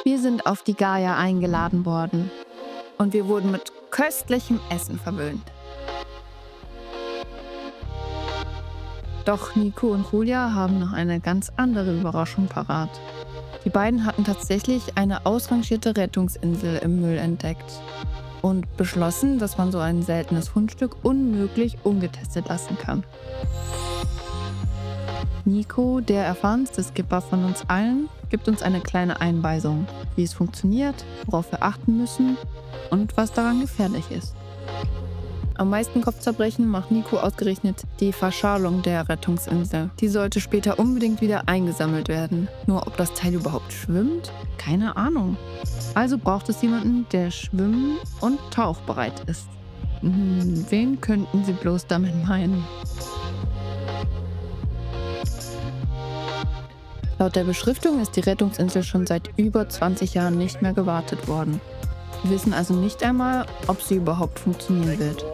Wir sind auf die Gaia eingeladen worden und wir wurden mit köstlichem Essen verwöhnt. Doch Nico und Julia haben noch eine ganz andere Überraschung parat. Die beiden hatten tatsächlich eine ausrangierte Rettungsinsel im Müll entdeckt und beschlossen, dass man so ein seltenes Fundstück unmöglich ungetestet lassen kann. Nico, der erfahrenste Skipper von uns allen, gibt uns eine kleine Einweisung, wie es funktioniert, worauf wir achten müssen und was daran gefährlich ist. Am meisten Kopfzerbrechen macht Nico ausgerechnet die Verschalung der Rettungsinsel. Die sollte später unbedingt wieder eingesammelt werden. Nur ob das Teil überhaupt schwimmt? Keine Ahnung. Also braucht es jemanden, der schwimmen- und tauchbereit ist. Wen könnten Sie bloß damit meinen? Laut der Beschriftung ist die Rettungsinsel schon seit über 20 Jahren nicht mehr gewartet worden. Wir wissen also nicht einmal, ob sie überhaupt funktionieren wird.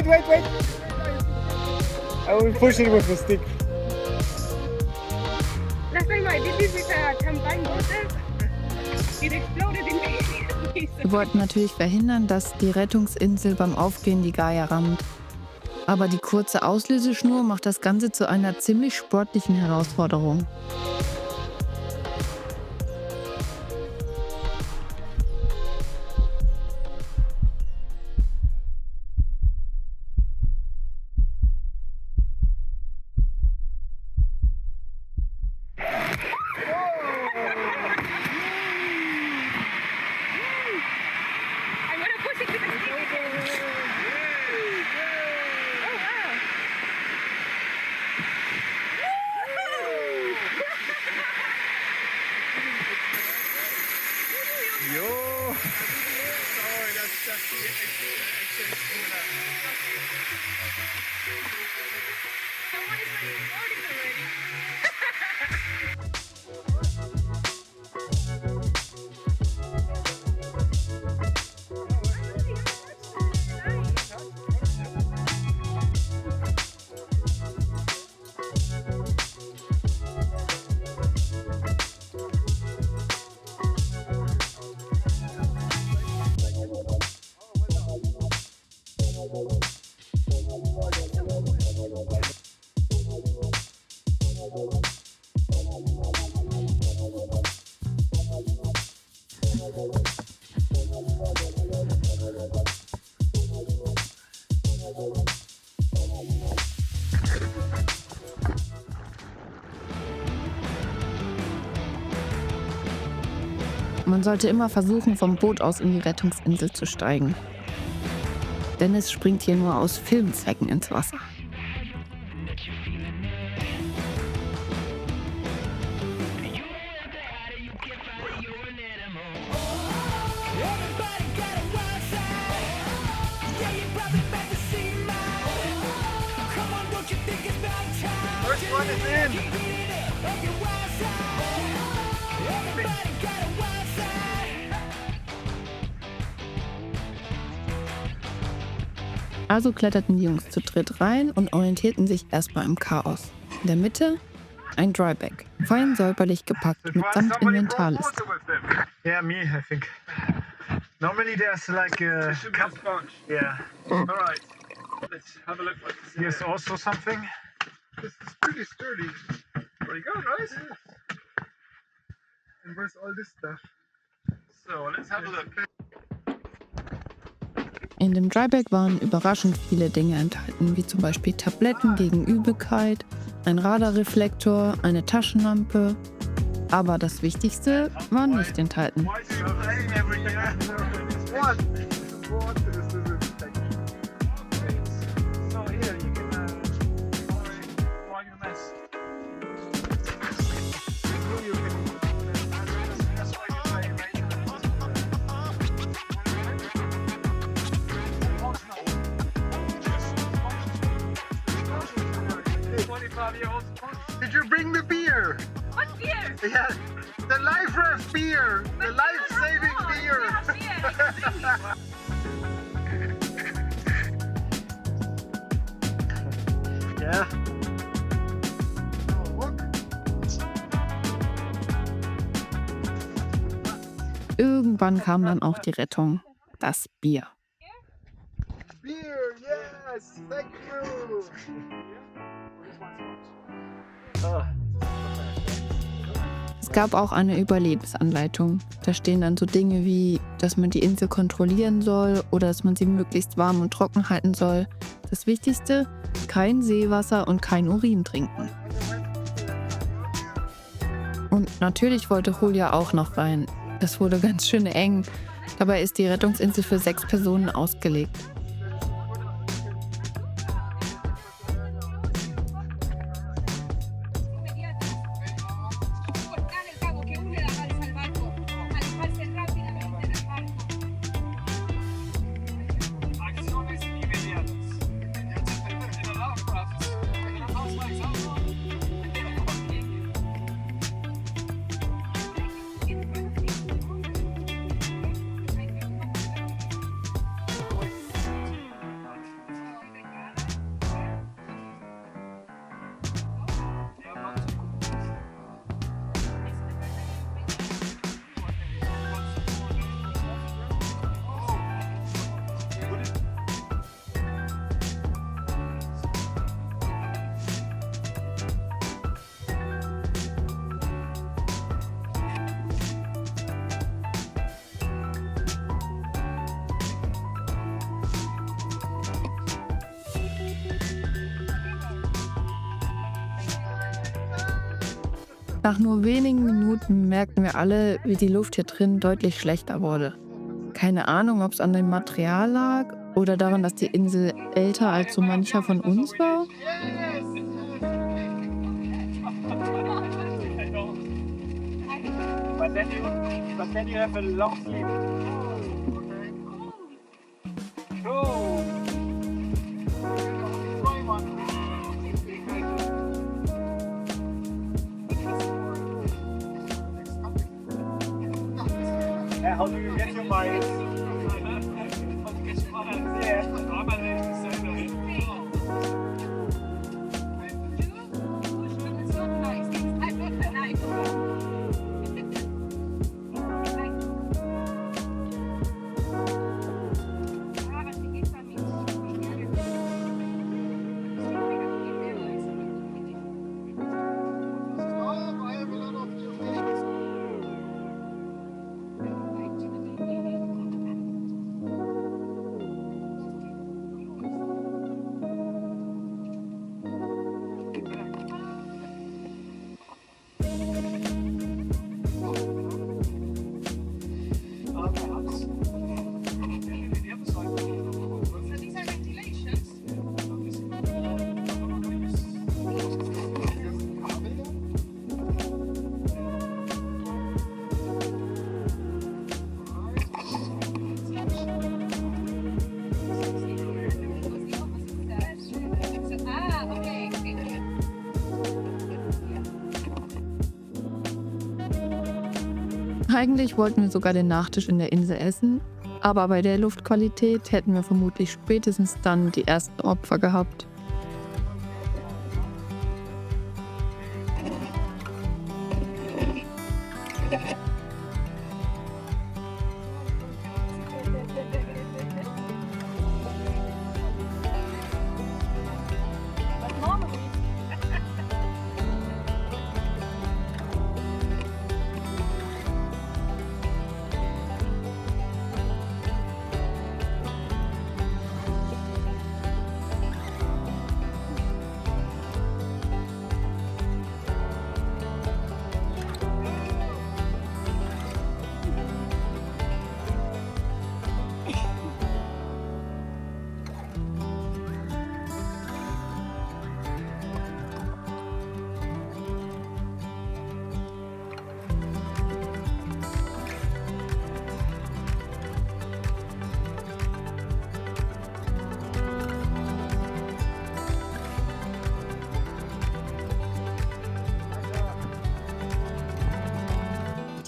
Wait! I will push it with the stick. Last time I did this with a champagne bottle, it exploded in me. Wir wollten natürlich verhindern, dass die Rettungsinsel beim Aufgehen die Gaia rammt. Aber die kurze Auslöseschnur macht das Ganze zu einer ziemlich sportlichen Herausforderung. I'm gonna push it with the stick. Oh wow! Yo! Sorry, that's Someone is recording already. Man sollte immer versuchen, vom Boot aus in die Rettungsinsel zu steigen. Dennis springt hier nur aus Filmzwecken ins Wasser. First one is in. Also kletterten die Jungs zu dritt rein und orientierten sich erstmal im Chaos. In der Mitte ein Dryback, fein säuberlich gepackt mitsamt Inventarliste. Yeah, me, I think. Normally there's like a cup. Yeah. All right, let's have a look. Here's also something. This is pretty sturdy. Where you go, guys? And where's all this stuff? So let's have a look. In dem Dryback waren überraschend viele Dinge enthalten, wie zum Beispiel Tabletten gegen Übelkeit, ein Radarreflektor, eine Taschenlampe. Aber das Wichtigste war nicht enthalten. Why do you rain every year? What? What is this thing? So here you can dry your mess. bring the beer. What beer? Yeah, the life raft beer, the life-saving beer. Yeah. Oh, look. Irgendwann kam dann auch die Rettung. Das Bier. Beer, yes, thank you. Oh. Es gab auch eine Überlebensanleitung. Da stehen dann so Dinge wie, dass man die Insel kontrollieren soll oder dass man sie möglichst warm und trocken halten soll. Das Wichtigste, kein Seewasser und kein Urin trinken. Und natürlich wollte Julia auch noch rein. Es wurde ganz schön eng. Dabei ist die Rettungsinsel für 6 Personen ausgelegt. Nach nur wenigen Minuten merkten wir alle, wie die Luft hier drin deutlich schlechter wurde. Keine Ahnung, ob es an dem Material lag oder daran, dass die Insel älter als so mancher von uns war. But then you have a long sleep. Oh. How do you get your miles? Yeah. Eigentlich wollten wir sogar den Nachtisch in der Insel essen, aber bei der Luftqualität hätten wir vermutlich spätestens dann die ersten Opfer gehabt.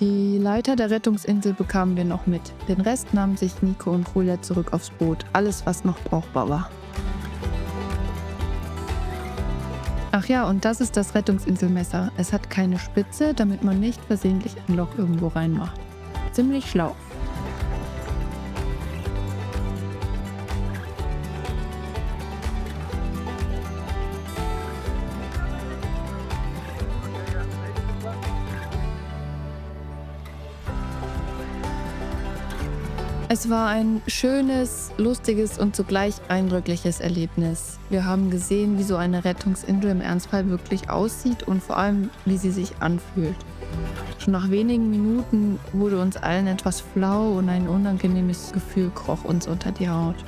Die Leiter der Rettungsinsel bekamen wir noch mit. Den Rest nahmen sich Nico und Julia zurück aufs Boot. Alles, was noch brauchbar war. Ach ja, und das ist das Rettungsinselmesser. Es hat keine Spitze, damit man nicht versehentlich ein Loch irgendwo reinmacht. Ziemlich schlau. Es war ein schönes, lustiges und zugleich eindrückliches Erlebnis. Wir haben gesehen, wie so eine Rettungsinsel im Ernstfall wirklich aussieht und vor allem, wie sie sich anfühlt. Schon nach wenigen Minuten wurde uns allen etwas flau und ein unangenehmes Gefühl kroch uns unter die Haut.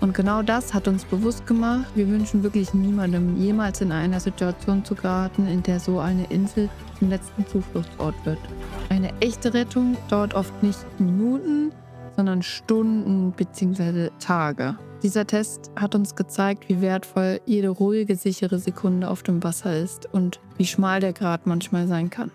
Und genau das hat uns bewusst gemacht, wir wünschen wirklich niemandem, jemals in einer Situation zu geraten, in der so eine Insel zum letzten Zufluchtsort wird. Eine echte Rettung dauert oft nicht Minuten, sondern Stunden bzw. Tage. Dieser Test hat uns gezeigt, wie wertvoll jede ruhige, sichere Sekunde auf dem Wasser ist und wie schmal der Grat manchmal sein kann.